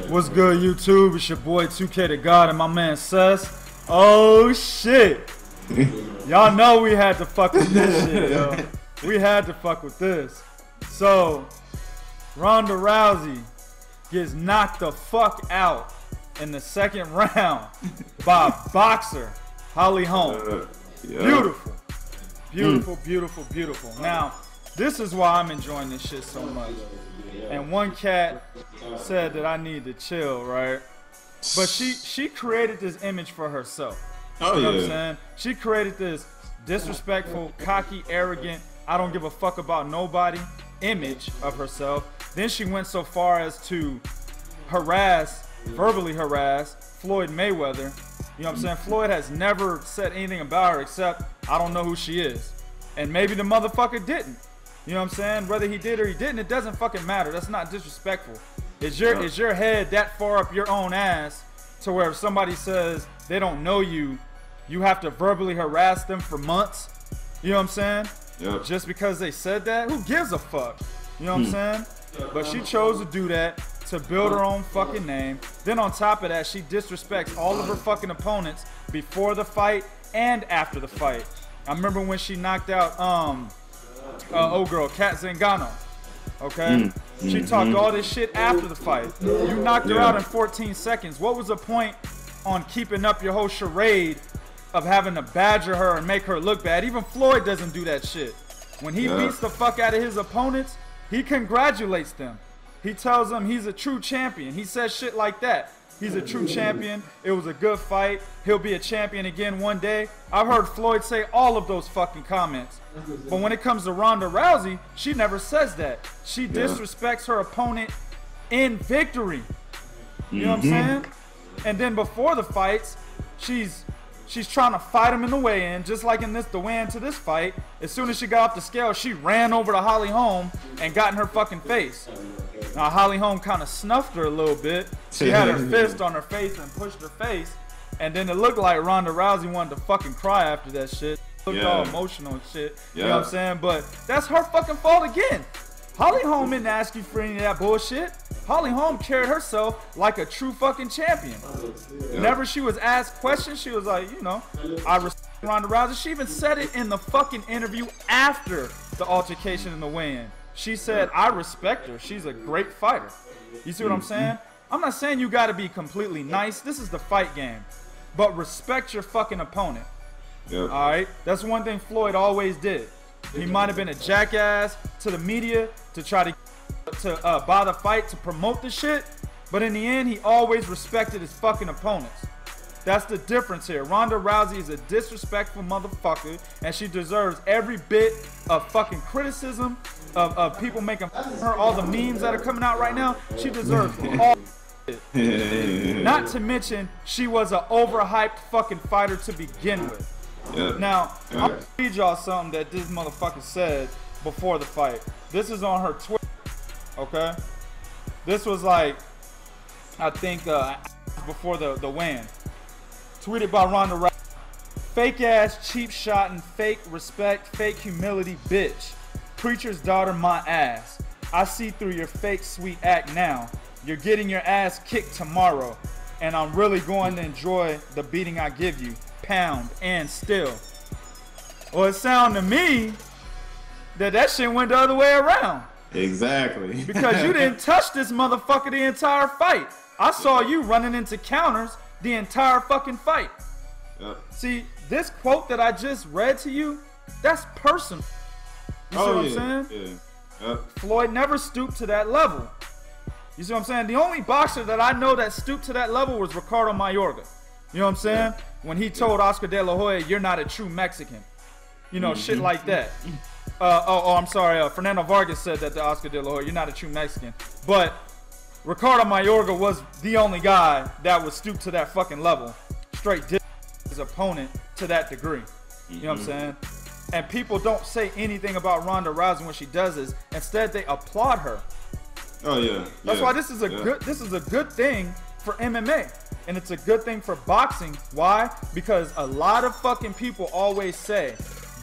What's good, YouTube? It's your boy 2K the God and my man Sess. Oh shit! Y'all know we had to fuck with this shit, yo. We had to fuck with this. So, Ronda Rousey gets knocked the fuck out in the second round by a boxer, Holm. Beautiful. Beautiful, beautiful, beautiful. Now, this is why I'm enjoying this shit so much. And one cat said that I need to chill, right? But she created this image for herself. Oh, you know yeah. what I'm saying? She created this disrespectful, cocky, arrogant, I don't give a fuck about nobody image of herself. Then she went so far as to verbally harass Floyd Mayweather. You know what I'm saying? Floyd has never said anything about her except, I don't know who she is. And maybe the motherfucker didn't. You know what I'm saying? Whether he did or he didn't, it doesn't fucking matter. That's not disrespectful. Is your head that far up your own ass to where if somebody says they don't know you, you have to verbally harass them for months? You know what I'm saying? Yep. Just because they said that? Who gives a fuck? You know what I'm saying? But she chose to do that to build her own fucking name. Then on top of that, she disrespects all of her fucking opponents before the fight and after the fight. I remember when she knocked out old girl Kat Zingano. Okay? She talked all this shit after the fight. You knocked her out in 14 seconds. What was the point on keeping up your whole charade of having to badger her and make her look bad? Even Floyd doesn't do that shit. When he beats the fuck out of his opponents, he congratulates them. He tells them he's a true champion. He says shit like that. He's a true champion. It was a good fight. He'll be a champion again one day. I've heard Floyd say all of those fucking comments. But when it comes to Ronda Rousey, she never says that. She disrespects her opponent in victory. You know what I'm saying? And then before the fights, she's trying to fight him in the weigh-in, just like in the weigh-in to this fight. As soon as she got off the scale, she ran over to Holm and got in her fucking face. Now Holm kind of snuffed her a little bit. She had her fist on her face and pushed her face, and then it looked like Ronda Rousey wanted to fucking cry after that shit. Looked all emotional and shit. You know what I'm saying? But that's her fucking fault again. Holm didn't ask you for any of that bullshit. Holm carried herself like a true fucking champion. Whenever she was asked questions, she was like, you know, I respect Ronda Rousey. She even said it in the fucking interview after the altercation in the weigh-in. She said, I respect her. She's a great fighter. You see what I'm saying? I'm not saying you gotta be completely nice. This is the fight game. But respect your fucking opponent. Alright? That's one thing Floyd always did. He might have been a jackass to the media to try to buy the fight, to promote the shit, but in the end, he always respected his fucking opponents. That's the difference here. Ronda Rousey is a disrespectful motherfucker, and she deserves every bit of fucking criticism of people making her, all the memes that are coming out right now. She deserves all it. Not to mention, she was an overhyped fucking fighter to begin with. Now, I'll read y'all something that this motherfucker said before the fight. This is on her Twitter, okay? This was like, I think, before the win. Tweeted by Ronda Rousey. Fake ass, cheap shot, and fake respect, fake humility, bitch. Preacher's daughter, my ass. I see through your fake sweet act now. You're getting your ass kicked tomorrow, and I'm really going to enjoy the beating I give you. Pound and still. Well, it sounded to me that shit went the other way around. Exactly. Because you didn't touch this motherfucker the entire fight. I saw you running into counters the entire fucking fight. See, this quote that I just read to you, that's personal. You see what I'm saying? Floyd never stooped to that level. You see what I'm saying? The only boxer that I know that stooped to that level was Ricardo Mayorga. You know what I'm saying? When he told Oscar De La Hoya, you're not a true Mexican. You know, shit like that. I'm sorry. Fernando Vargas said that to Oscar De La Hoya, you're not a true Mexican. But Ricardo Mayorga was the only guy that would stoop to that fucking level. Straight did his opponent to that degree. You know what I'm saying? And people don't say anything about Ronda Rousey when she does this. Instead, they applaud her. That's why this is a good thing for MMA. And it's a good thing for boxing. Why? Because a lot of fucking people always say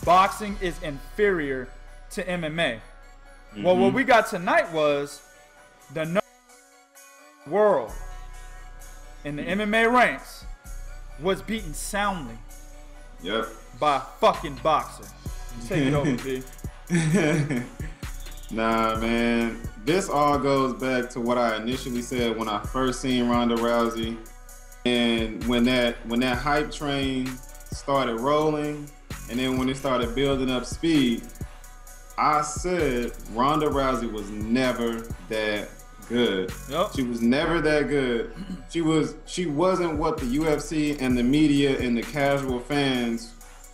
boxing is inferior to MMA. Well, what we got tonight was the world in the MMA ranks was beaten soundly by a fucking boxer. Take it over, B. Nah, man. This all goes back to what I initially said when I first seen Ronda Rousey. And when that hype train started rolling, and then when it started building up speed, I said Ronda Rousey was never that good. Yep. She was never that good. She wasn't what the UFC and the media and the casual fans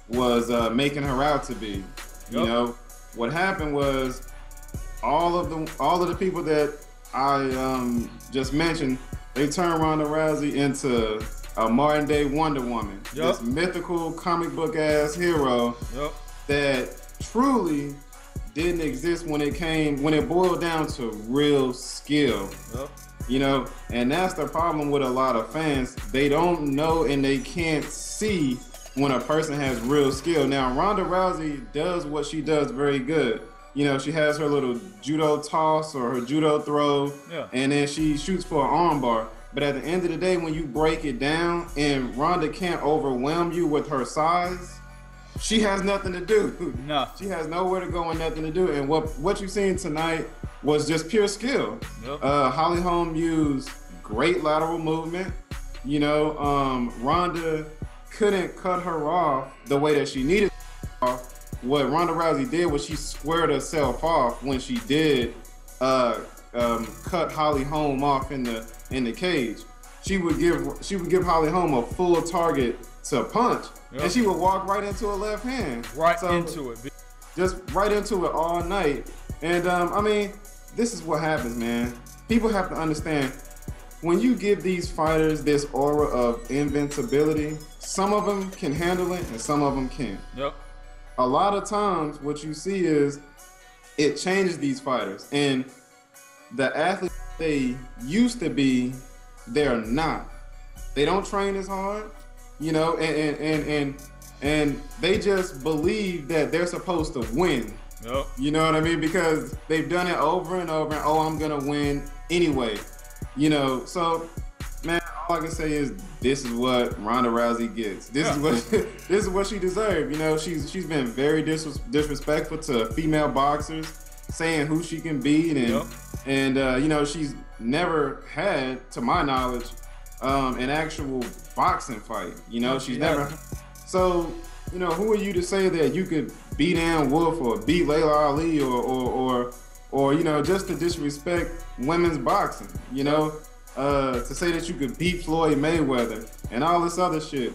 was making her out to be. Yep. You know, what happened was all of the people that I just mentioned, they turned Ronda Rousey into a modern day Wonder Woman. Yep. This mythical comic book ass hero that truly didn't exist when it boiled down to real skill. You know, and that's the problem with a lot of fans. They don't know and they can't see when a person has real skill. Now, Ronda Rousey does what she does very good. You know, she has her little judo toss or her judo throw, and then she shoots for an armbar. But at the end of the day, when you break it down and Ronda can't overwhelm you with her size, she has nothing to do. No. She has nowhere to go and nothing to do. And what you've seen tonight was just pure skill. Holly Holm used great lateral movement. You know, Ronda couldn't cut her off the way that she needed to off. What Ronda Rousey did was she squared herself off when she did cut Holly Holm off in the cage. She would give Holly Holm a full target to punch, and she would walk right into her left hand. Into it. Just right into it all night. And I mean, this is what happens, man. People have to understand, when you give these fighters this aura of invincibility, some of them can handle it and some of them can't. A lot of times what you see is it changes these fighters, and the athletes they used to be, they're not. They don't train as hard, you know, and they just believe that they're supposed to win. You know what I mean? Because they've done it over and over, and I'm gonna win anyway. You know, so man, all I can say is this is what Ronda Rousey gets. This is what she deserved. You know, she's been very disrespectful to female boxers, saying who she can beat, and you know, she's never had, to my knowledge, an actual boxing fight. You know, she's never. So, you know, who are you to say that you could beat Ann Wolf or beat Layla Ali or you know, just to disrespect women's boxing? You know. To say that you could beat Floyd Mayweather and all this other shit.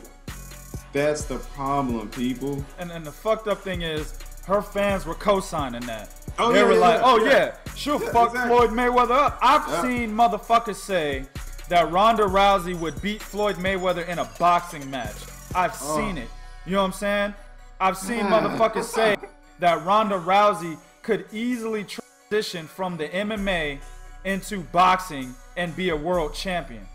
That's the problem, people. And the fucked up thing is, her fans were co-signing that. Oh, they yeah, were yeah, like, yeah, oh yeah. she'll fuck Floyd Mayweather up. I've seen motherfuckers say that Ronda Rousey would beat Floyd Mayweather in a boxing match. I've seen it. You know what I'm saying? I've seen motherfuckers say that Ronda Rousey could easily transition from the MMA into boxing and be a world champion.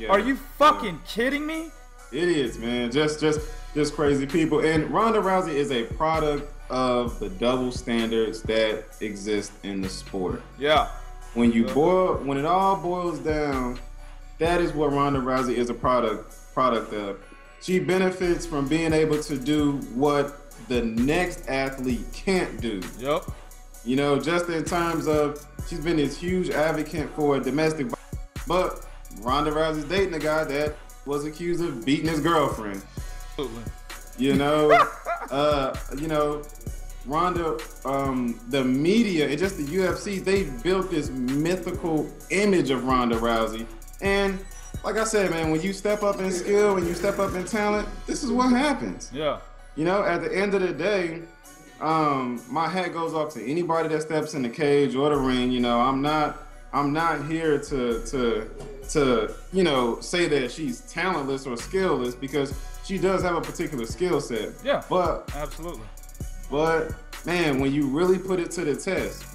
Are you fucking kidding me? Idiots, man. Just crazy people. And Ronda Rousey is a product of the double standards that exist in the sport. When it all boils down, that is what Ronda Rousey is a product of. She benefits from being able to do what the next athlete can't do. You know, just in terms of, she's been this huge advocate for domestic violence, but Ronda Rousey's dating a guy that was accused of beating his girlfriend. You know, Ronda, the media and just the UFC, they built this mythical image of Ronda Rousey. And like I said, man, when you step up in skill and you step up in talent, this is what happens. You know, at the end of the day, my hat goes off to anybody that steps in the cage or the ring. You know, I'm not here to you know, say that she's talentless or skillless, because she does have a particular skill set. But absolutely. But man, when you really put it to the test,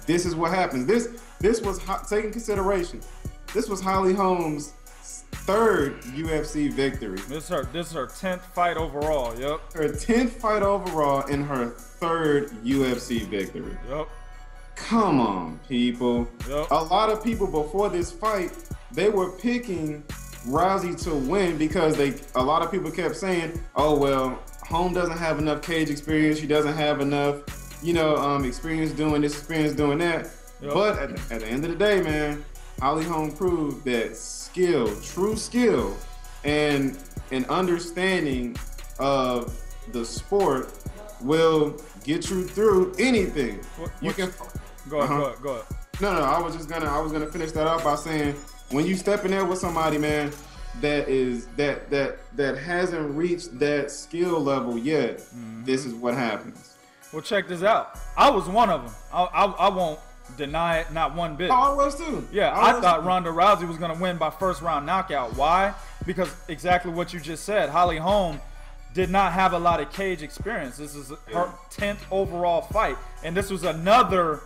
this is what happens. This was taking consideration. This was Holly Holm's third UFC victory. This is her 10th fight overall. Her 10th fight overall and her third UFC victory. Come on, people. Yep. A lot of people before this fight, they were picking Rousey to win because a lot of people kept saying, oh, well, Holm doesn't have enough cage experience. She doesn't have enough, experience doing this, experience doing that. Yep. But at the end of the day, man, Holly Holm proved that skill, true skill, and an understanding of the sport will get you through anything. Go ahead. No, I was gonna finish that up by saying, when you step in there with somebody, man, that hasn't reached that skill level yet, this is what happens. Well, check this out. I was one of them. I won't deny it, not one bit. Oh, I was too. Yeah, I thought Ronda Rousey was gonna win by first round knockout. Why? Because exactly what you just said. Holly Holm did not have a lot of cage experience. This is her 10th overall fight, and this was another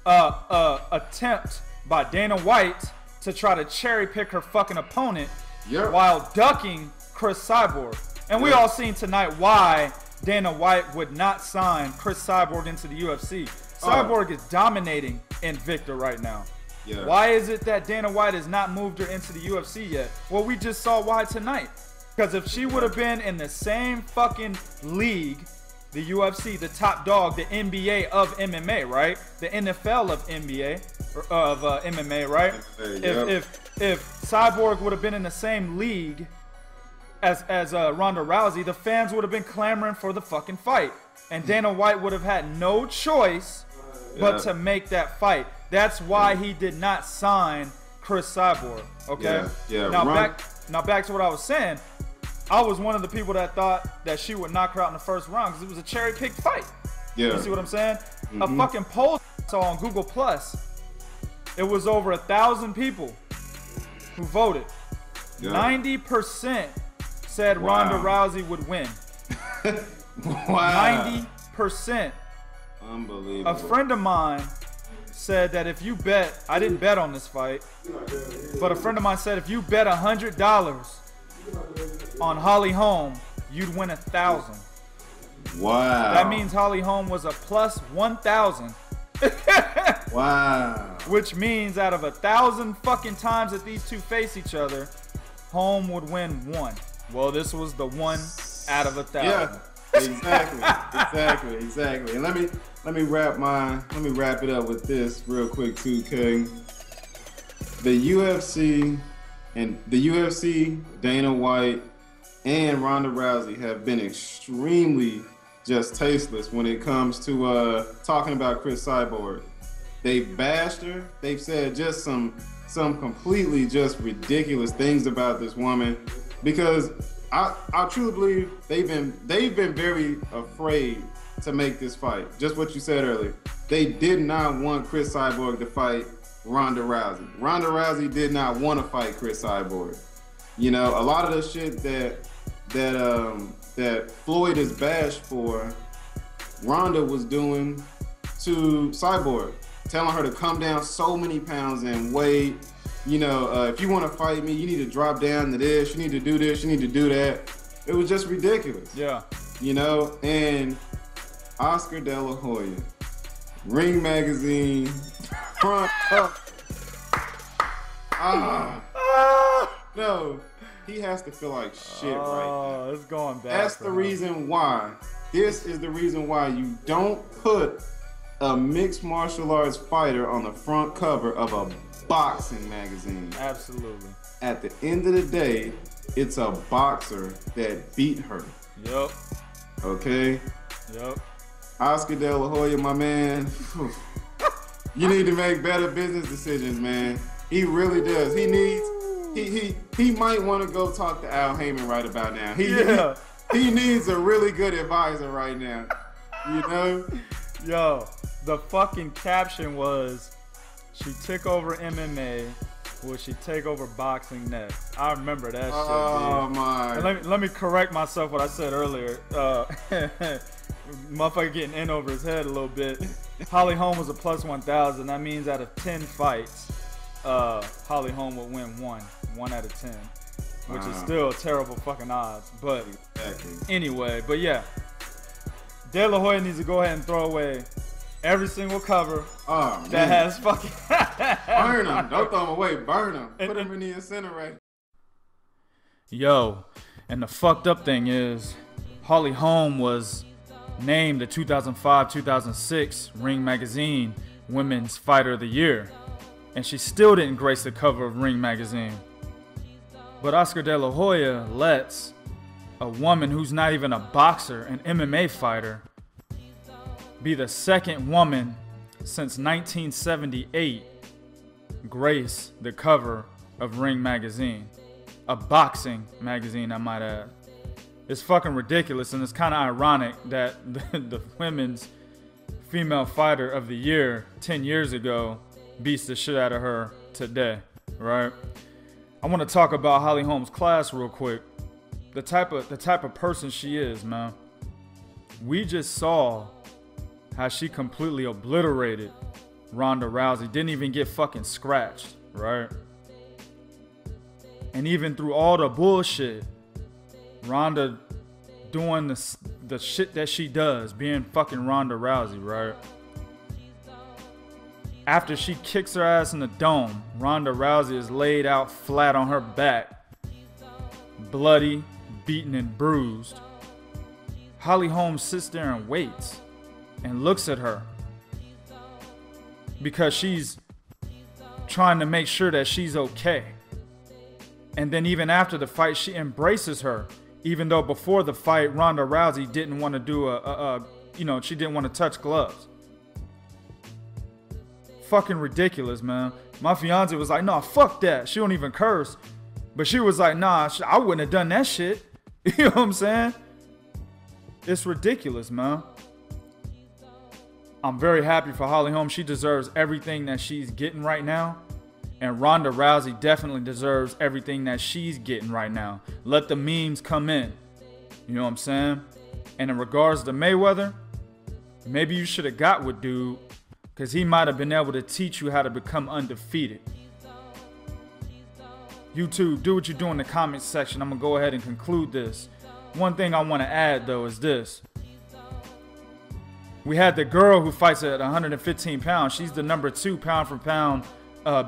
attempt by Dana White to try to cherry pick her fucking opponent while ducking Chris Cyborg. And we all seen tonight why Dana White would not sign Chris Cyborg into the UFC. Cyborg is dominating Invicta right now. Yeah. Why is it that Dana White has not moved her into the UFC yet? Well, we just saw why tonight. Because if she would have been in the same fucking league, the UFC, the top dog, the NBA of MMA, right? The NFL of NBA, of MMA, right? If Cyborg would have been in the same league as Ronda Rousey, the fans would have been clamoring for the fucking fight. And Dana White would have had no choice but to make that fight. That's why he did not sign Chris Cyborg, okay? Yeah. Now back to what I was saying. I was one of the people that thought that she would knock her out in the first round because it was a cherry-picked fight. Yeah. You see what I'm saying? A fucking poll I saw on Google Plus, it was over 1,000 people who voted. 90% said Ronda Rousey would win. Wow. 90%. Unbelievable. A friend of mine said that if you bet, I didn't bet on this fight, but a friend of mine said if you bet $100 on Holly Holm, you'd win 1,000. Wow. That means Holly Holm was a plus 1,000. Wow. Which means out of 1,000 fucking times that these two face each other, Holm would win 1. Well, this was the 1 out of 1,000. Yeah. Exactly. And let me wrap it up with this real quick too, King. The UFC, Dana White, and Ronda Rousey have been extremely just tasteless when it comes to talking about Chris Cyborg. They've bashed her. They've said just some completely just ridiculous things about this woman, because I truly believe they've been very afraid to make this fight. Just what you said earlier. They did not want Chris Cyborg to fight Ronda Rousey. Ronda Rousey did not want to fight Chris Cyborg. You know, a lot of the shit that Floyd is bashed for, Ronda was doing to Cyborg, telling her to come down so many pounds in weight. You know, if you want to fight me, you need to drop down to this. You need to do this. You need to do that. It was just ridiculous. Yeah. You know, and Oscar De La Hoya, Ring Magazine, front up. No, he has to feel like shit right now. Oh, it's going bad. That's the reason why. This is the reason why you don't put a mixed martial arts fighter on the front cover of a boxing magazine. Absolutely. At the end of the day, it's a boxer that beat her. Yep. Okay? Yep. Oscar De La Hoya, my man, you need to make better business decisions, man. He really does. He might want to go talk to Al Heyman right about now. He needs a really good advisor right now. You know? Yo, the fucking caption was, she took over MMA, will she take over boxing next? I remember that shit. Oh, my. And let me correct myself what I said earlier. Motherfucker getting in over his head a little bit. Holly Holm was a plus 1,000. That means out of 10 fights, Holly Holm would win 1 out of 10. Which is still terrible fucking odds. But anyway, but yeah. De La Hoya needs to go ahead and throw away Every single cover Oh, that man. has fucking... Burn them. Don't throw them away. Burn them. Put them in the incinerator. Yo, and the fucked up thing is, Holm was named the 2005-2006 Ring Magazine Women's Fighter of the Year, and she still didn't grace the cover of Ring Magazine. But Oscar De La Hoya lets a woman who's not even a boxer, an MMA fighter, be the second woman since 1978 grace the cover of Ring Magazine. A boxing magazine, I might add. It's fucking ridiculous, and it's kind of ironic that the women's female fighter of the year 10 years ago beats the shit out of her today, right? I want to talk about Holly Holm's class real quick. The type of person she is, man. We just saw how she completely obliterated Ronda Rousey. Didn't even get fucking scratched, right? And even through all the bullshit, Ronda doing the shit that she does, being fucking Ronda Rousey, right? After she kicks her ass in the dome, Ronda Rousey is laid out flat on her back, bloody, beaten, and bruised. Holly Holm sits there and waits and looks at her because she's trying to make sure that she's okay. And then even after the fight, she embraces her, even though before the fight, Ronda Rousey didn't want to do she didn't want to touch gloves. Fucking ridiculous, man. My fiance was like, nah, fuck that. She don't even curse. But she was like, nah, I wouldn't have done that shit. You know what I'm saying? It's ridiculous, man. I'm very happy for Holly Holm. She deserves everything that she's getting right now. And Ronda Rousey definitely deserves everything that she's getting right now. Let the memes come in. You know what I'm saying? And in regards to Mayweather, maybe you should have got with dude, because he might have been able to teach you how to become undefeated. You two, do what you do in the comments section. I'm going to go ahead and conclude this. One thing I want to add, though, is this. We had the girl who fights at 115 pounds. She's the number 2 pound for pound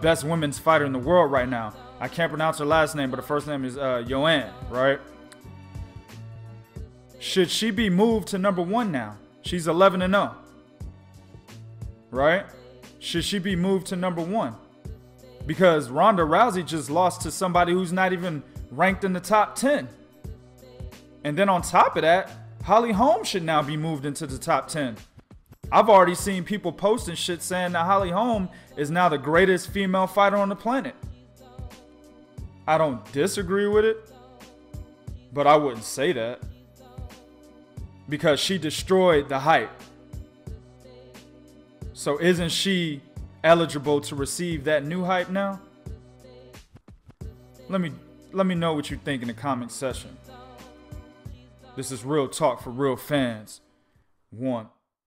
best women's fighter in the world right now. I can't pronounce her last name, but her first name is Joanne, right? Should she be moved to number 1 now? She's 11-0, right? Should she be moved to number 1? Because Ronda Rousey just lost to somebody who's not even ranked in the top 10. And then on top of that, Holly Holm should now be moved into the top 10. I've already seen people posting shit saying that Holly Holm is now the greatest female fighter on the planet. I don't disagree with it, but I wouldn't say that. Because she destroyed the hype. So isn't she eligible to receive that new hype now? Let me know what you think in the comment section. This is real talk for real fans. 1.